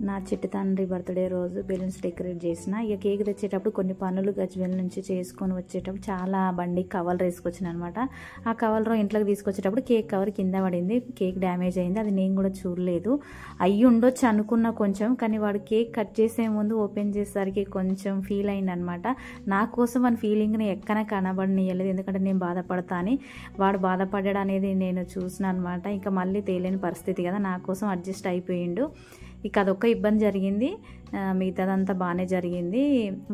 నా చిట్టి తండ్రి బర్త్డే రోజు బెలూన్స్ డెకరేట్ చేసిన. ఇక కేక్ తెచ్చేటప్పుడు కొన్ని పనులు గజ్వేల్ నుంచి చేసుకొని వచ్చేటప్పుడు చాలా బండి కవర్ వేసుకొచ్చిన అనమాట. ఆ కవర్ ఇంట్లోకి తీసుకొచ్చేటప్పుడు కేక్ కవర్ కింద పడింది, కేక్ డ్యామేజ్ అయింది. అది నేను కూడా చూడలేదు, అయ్యి ఉండొచ్చు అనుకున్నా కొంచెం. కానీ వాడు కేక్ కట్ చేసే ముందు ఓపెన్ చేసేసరికి కొంచెం ఫీల్ అయింది అనమాట. నా కోసం వాని ఫీలింగ్ని ఎక్కన కనబడనియలేదు, ఎందుకంటే నేను బాధపడతా అని. వాడు బాధపడ్డాడు అనేది నేను చూసిన అనమాట. ఇంకా మళ్ళీ తేలేని పరిస్థితి కదా, నా కోసం అడ్జస్ట్ అయిపోయిండు. ఇక అదొక్క ఇబ్బంది జరిగింది, మిగతాదంతా బాగానే జరిగింది.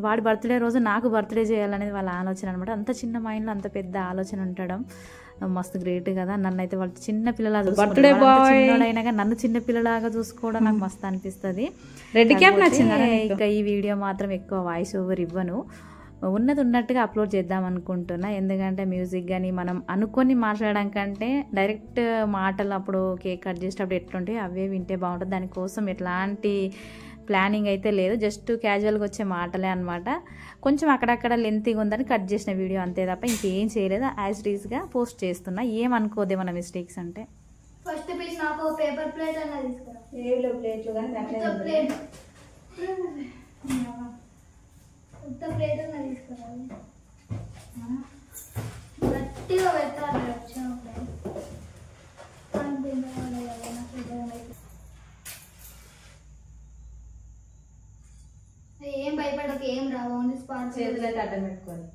వాడి బర్త్డే రోజు నాకు బర్త్డే చేయాలనేది వాళ్ళ ఆలోచన అనమాట. అంత చిన్న మైండ్లో అంత పెద్ద ఆలోచన ఉండడం మస్తు గ్రేట్ కదా. నన్ను అయితే వాళ్ళు చిన్న పిల్లలాగా బర్త్డే చిన్నోడైనా కానీ నన్ను చిన్న పిల్లలాగా చూసుకోవడం నాకు మస్తు అనిపిస్తుంది. రెడ్ క్యాప్ నచ్చింది. ఇక ఈ వీడియో మాత్రం ఎక్కువ వాయిస్ ఓవర్ ఇవ్వను, ఉన్నది ఉన్నట్టుగా అప్లోడ్ చేద్దాం అనుకుంటున్నా. ఎందుకంటే మ్యూజిక్ కానీ మనం అనుకొని మాట్లాడడం కంటే డైరెక్ట్ మాటలు అప్పుడు కేక్ కట్ చేసేటప్పుడు ఎట్లుంటే అవే వింటే బాగుంటుంది. దానికోసం ఎట్లాంటి ప్లానింగ్ అయితే లేదు, జస్ట్ క్యాజువల్గా వచ్చే మాటలే అనమాట. కొంచెం అక్కడక్కడ లెంతీగా ఉందని కట్ చేసిన వీడియో అంతే తప్ప ఇంకేం చేయలేదు. యాజ్ రీజ్గా పోస్ట్ చేస్తున్నా, ఏమనుకోదే మన మిస్టేక్స్ అంటే. ఫస్ట్ పీస్ నాకు పేపర్ ప్లేట్ అలా తీసుకురా. ఏవిలో ప్లేట్లు కానీ ప్లేట్ ఉత్త ప్లేట్ అలా తీసుకురా. గట్టిగా పెట్టాలి వచ్చినప్పుడు. ఏం భయపడక, ఏం రావు, ఓన్లీ స్పాట్ చేతులు అయితే అడ్డం పెట్టుకోవాలి.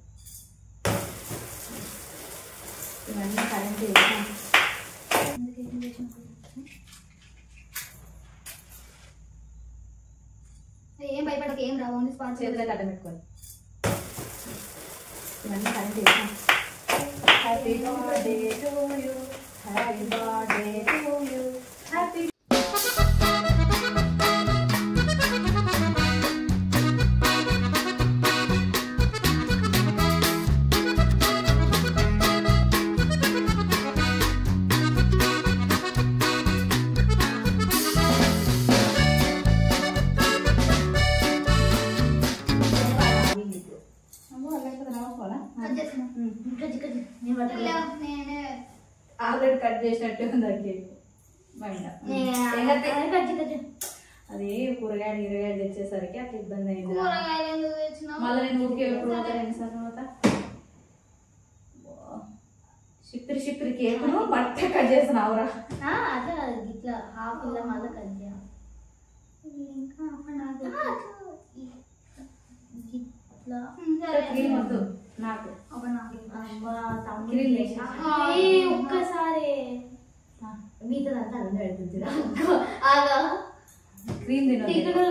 ఇవన్నీ కరెంట్ చేసాం. ఏం భయపడక, ఏం రావు, ఓన్లీ స్పాట్ చేతులు అయితే అడ్డం పెట్టుకోవాలి. ఇవన్నీ కరెంట్ చేసాం. Happy birthday to you, happy birthday to you, happy. Already cut చేసినట్టు ఉంది కేక్. అది కూరగాయలు తెచ్చేసరికి అట్లా ఇబ్బంది అయింది. మళ్ళీ నేను ఊరికి ఎప్పుడు తర్వాత షిప్పిరి కేకును బట్ట కట్ చేసినావురా. అట్లా ఇట్లా హాఫ్ ఇలా మళ్ళీ కట్ చేయాలి. క్రీమ్ వద్దు నాకు, ఒక్కసారి మీదంతా అందరూ పెడుతుంది. క్రీమ్ తినదు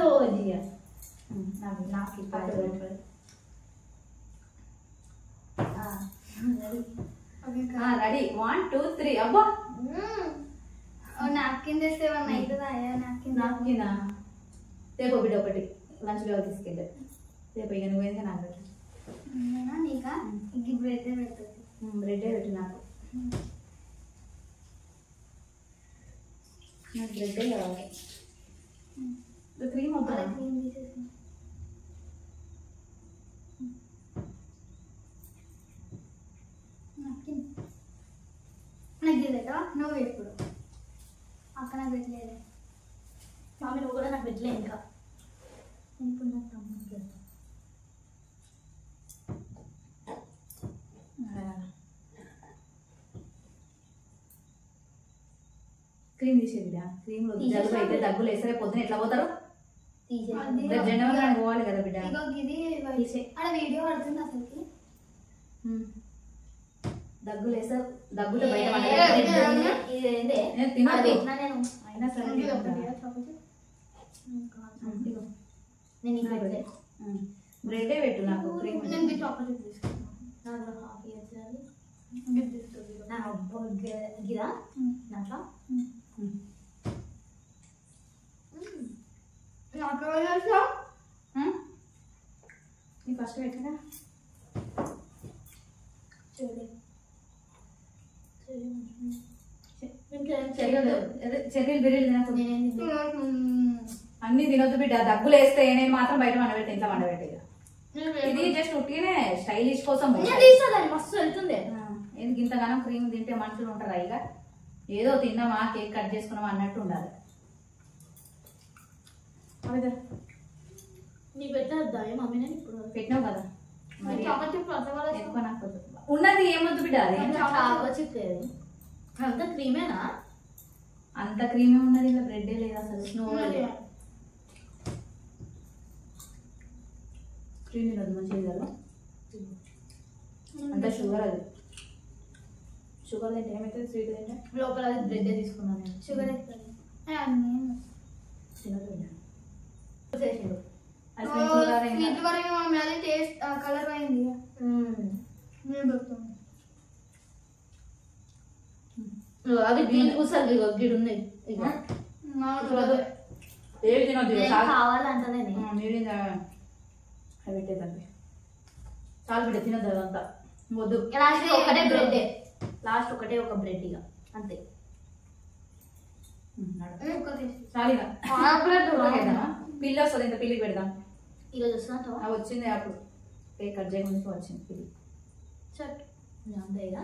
నాకు రెడీ 1 2 3. అబ్బా నాప్కిన్ తెస్తే అవుతుందా? నాప్కినా రేపు బిడ్డ ఒకటి లంచ్ బ్యాగ్ తీసుకెళ్ళి రేపు ఇక నువ్వేందుకు నాకు నీకా బ్రెడ్ పెడుతుంది. బ్రెడ్డే పెట్టు నాకు, నాకు బ్రెడ్డే కావాలి. క్రీమ్ వద్దా? క్రీమ్ తీసేసి నాకు తెలియదా? నువ్వు ఎప్పుడు అక్క నాకు పెట్టలేదు. మామి నువ్వు కూడా నాకు పెట్టలే. ఇంకా ఇప్పుడు నాకు తమ్ముడికి వెళ్తాను. క్రీమ్ తీసేది. క్రీమ్ జలుబు అయితే దగ్గులు వేసరే పొద్దున ఎట్లా పోతారు? జెండా పోవాలి కదా బిడ్డ. అక్కడ వీడియో పడుతుంది అసలుకి. దగ్గులు వేసారు, దగ్గులు బయట అయినా సరే బ్రెడ్డే పెట్టు నాకు. క్రీమ్ చాక్లెట్ తీసుకున్నాను. హాఫ్ ఇయర్స్ గిరా దాంట్లో ఫస్ట్ పెట్టినా చెర్రీలు బిర్రీలు తినకు, అన్ని తినొద్దు బిడ్డ. దగ్గులు వేస్తే నేను మాత్రం బయట వండబెట్టి ఇంట్లో వండబెట్టి. ఇది జస్ట్ ఉట్టినే స్టైలిష్ కోసం మస్తు వెళ్తుంది. ఎందుకు ఇంతగానో క్రీమ్ తింటే మనుషులు ఉంటారా? ఇక ఏదో తిన్నామా కేక్ కట్ చేసుకున్నామా అన్నట్టు ఉండాలి. నీ పెట్టద్దా మమ్మీ నేను ఇప్పుడు పెట్టినావు కదా చాక్లెట్ చిప్ ఎక్కువ నాకు ఉన్నది ఏమొద్దు బిడ్డ అది చాక్లెట్ చిప్ లేదు అంత క్రీమేనా అంత క్రీమే ఉన్నది ఇలా బ్రెడ్ లేదు అసలు స్నో క్రీమ్ తినదు మంచిది కదా అంత షుగర్ అది షుగర్ తింటే ఏమవుతుంది స్వీట్ తింటే లోపల అది బ్రెడ్ తీసుకున్నాను నేను షుగర్ ఎక్కుతుంది తినదు చేసిండు స్వీట్ వరకు మమ్మీ అది టేస్ట్ కలర్ అయింది నేను పెడతాను అది గ్రీన్ కూసాలి గిడు ఉన్నాయి ఏవి తినొద్దు కావాలంటే మీరు అవి పెట్టేదండి చాలు బిడ్డ తినద్దు అదంతా వద్దు లాస్ట్ ఒకటే బ్రెడ్ లాస్ట్ ఒకటే ఒక బ్రెడ్ ఇక అంతే చాలిగా పిల్లి వస్తుంది ఇంత పిల్లికి పెడదాం ఈరోజు వస్తున్నా వచ్చింది అప్పుడు కేక్ కట్ చేయకుండా వచ్చింది పిల్లి చట్ అంతే ఇక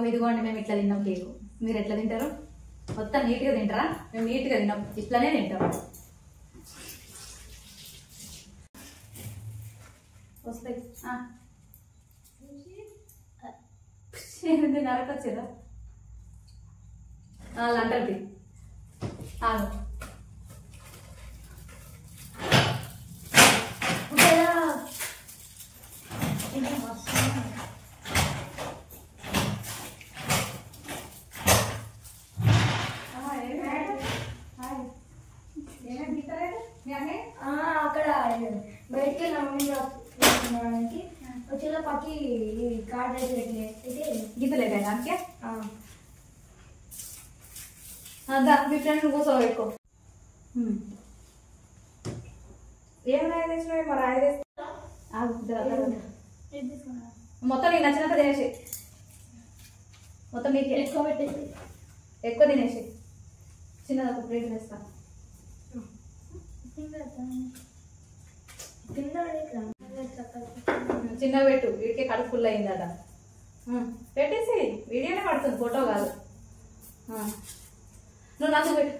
ఇదిగోండి మేము ఇట్లా తిన్నాం కేకు మీరు ఎట్లా తింటారు మొత్తం నీట్గా తింటారా మేము నీట్గా తిన్నాం ఇట్లానే తింటాం వస్తాయి నరకొచ్చేదా లంటది అక్కడ బయటకి వెళ్ళిన మమ్మీ వచ్చేలా పక్కి కార్డ్ అయితే గీతలేదా దానికి మీ ఫ్రెండ్ కూర్చో ఎక్కువ ఏం రాయి తెచ్చినావు మరి రాయి మొత్తం నీకు నచ్చినంత తినేసి మొత్తం నీకు ఎక్కువ పెట్టేసి ఎక్కువ తినేసి చిన్నది ఒక ప్లేట్ వేస్తా చిన్న పెట్టు వీడికి కడుపు ఫుల్ అయిందట పెట్టేసి వీడియోనే పడుతుంది ఫోటో కాదు నువ్వు నందు పెట్టు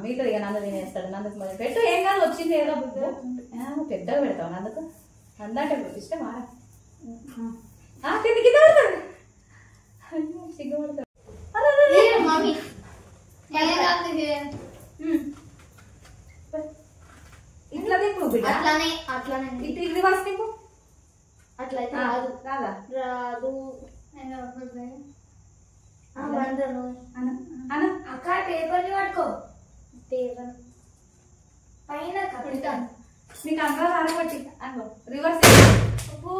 మీతో ఇక నందు తినేస్తాడు నందుకు మరి పెట్టు ఏం కాదు వచ్చింది ఏదో పెద్దగా పెడతావు నందుకు అందంటే ఇష్టమా కిందికి పడతాడు సిగ్గుపడతాడు మమ్మీ ఇట్లా తిప్పు బిడ్డ అట్లానే ఇటు రివర్స్ తిప్పు అట్లయితే రాదు రాదా రాదు అక్క పేపర్ పట్టుకో పేపర్ పైన కట్టుతాను నీకు అంగా రాబట్టి అంగో రివర్స్ ఓ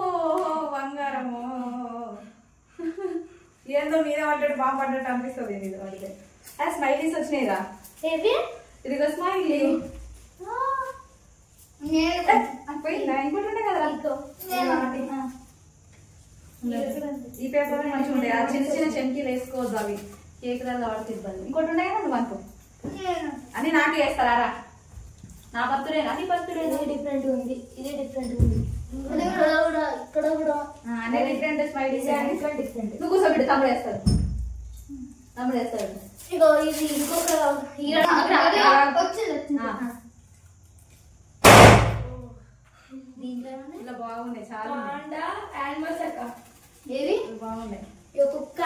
బంగారము ఏదో మీరే పడ్డాడు బాగా పడ్డట్టు అనిపిస్తుంది ఇది వాడికి స్మైలీస్ వచ్చినాయిగా ఏవి ఇదిగో స్మైలీ పోయిందా ఇంకోటి కదా ఈ పేపర్ మంచిగా ఉంటాయి ఆ చిన్న చిన్న చెంకీలు వేసుకోవద్దు అవి కేక్ రాదు వాడికి ఇబ్బంది ఇంకోటి ఉన్నాయి కదా నువ్వు అనుకో అని నాకు వేస్తారా నా బర్త్డే నీ బర్త్డే డిఫరెంట్ ఉంది ఇది డిఫరెంట్ ఉంది ఇక్కడ కూడా అన్ని డిఫరెంట్ స్మైలీస్ డిఫరెంట్ నువ్వు కూర్చోబెట్టి తమ్ముడు వేస్తాడు తమ్ముడు వేస్తాడు ఇగో ఇది ఇంకొక వచ్చింది ఇలా బాగున్నాయి చాలా యానిమల్స్ అక్క ఏవి బాగున్నాయి కుక్క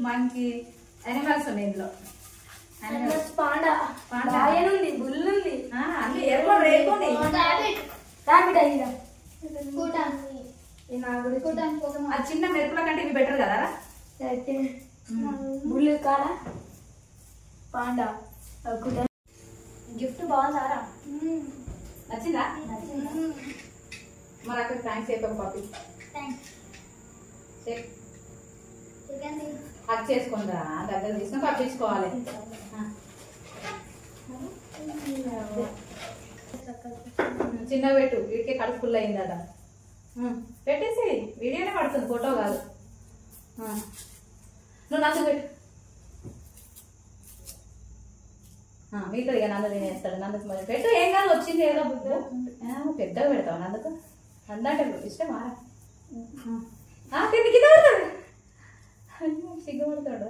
మనకి అనిమల్స్ ఉన్నాయి ఇందులో పాండా లయన్ ఉంది బుల్ ఉంది అన్ని ఎర్రగొండ రేగొండ రాబిట్ అయ్యిందా ఆ చిన్న మెరుపుల కంటే ఇవి బెటర్ కదా బుల్ కాడ పాండా గిఫ్ట్ బాగుందారా నచ్చిందా మరి అక్కడ థ్యాంక్స్ చెప్పాం పాపి హక్ చేసుకుందా దగ్గర తీసుకుని పంపించుకోవాలి చిన్న పెట్టు వీడికే కడుపు ఫుల్ అయిందట పెట్టేసి వీడియోనే పడుతుంది ఫోటో కాదు నువ్వు నచ్చు పెట్టు మిగతా ఇక నందు తినేస్తాడు. నందుకు మరి పెట్టు, ఏం కాదు, వచ్చింది ఏదో బుద్ధి పెద్దగా పెడతావు నందుకు. అందంటే ఇష్టమా? కింద పడతాడు, సిగ్గుపడతాడు.